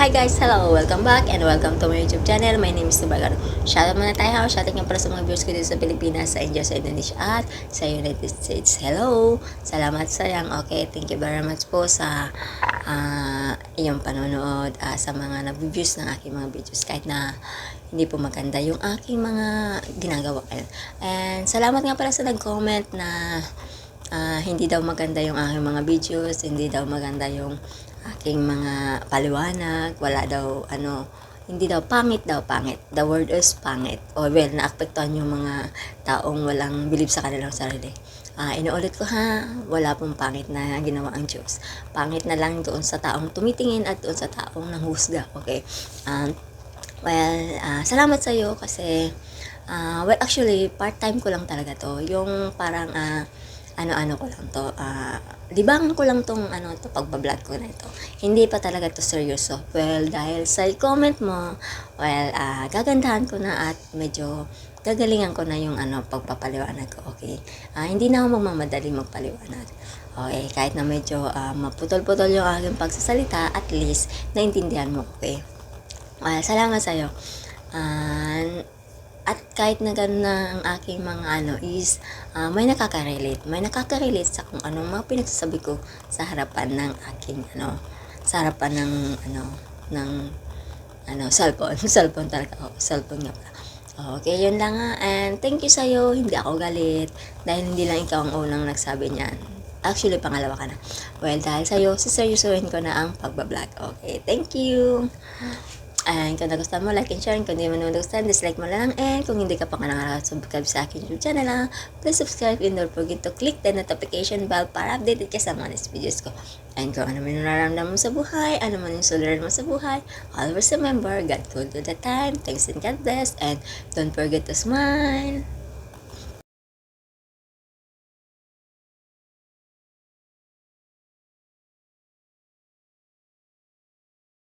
Hi guys! Hello! Welcome back and welcome to my YouTube channel. My name is Tubagano. Shoutout muna tayo ha. Shoutout nga para sa mga viewers ko dito sa Pilipinas, sa India, sa Indonesia at sa United States. Hello! Salamat sayang. Okay, thank you very much po sa iyong panonood, sa mga nag-views ng aking mga videos kahit na hindi po maganda yung aking mga ginagawa. And salamat nga para sa nag-comment na hindi daw maganda yung aking mga videos, hindi daw maganda yung aking mga paliwanag, wala daw hindi daw pangit. The word is pangit. O well, naapektuhan yung mga taong walang believe sa kanilang sarili. Inuulit ko ha, wala pong pangit na ginawa ang Diyos. Pangit na lang doon sa taong tumitingin at doon sa taong nanghusga. Okay? Salamat sa iyo kasi actually part-time ko lang talaga to. Yung parang ano ko lang to, libangan ko lang tong pagbablog ko na ito. Hindi pa talaga to seryoso. Well, dahil sa comment mo, gagandahan ko na at medyo gagalingan ko na yung pagpapaliwanag ko. Okay? Hindi na ako magmamadali magpaliwanag. Okay, kahit na medyo maputol-putol yung aking pagsasalita, at least naintindihan mo. Okay? Salamat sa iyo. At kahit na gano'n na ang aking mga is may nakaka-relate sa kung anong mga pinagsasabi ko sa harapan ng aking sa harapan ng cellphone talaga. Cellphone nga pala. Okay, yun lang ha. And thank you sa'yo. Hindi ako galit dahil hindi lang ikaw ang unang nagsabi niyan. Actually, pangalawa ka na. Well, dahil sa'yo, siseryosohin ko na ang pagbablog. Okay, thank you. And kung nagustuhan mo, like and share. Kung hindi mo nagustuhan, dislike mo lang. And kung hindi ka pa nakasubscribe sa akin YouTube channel, please subscribe and don't forget to click the notification bell para updated ka sa mga next videos ko. And kung ano man yung nararamdaman mo sa buhay, ano man yung suliran mo sa buhay, always remember, God good all the time. Thanks and God bless. And don't forget to smile.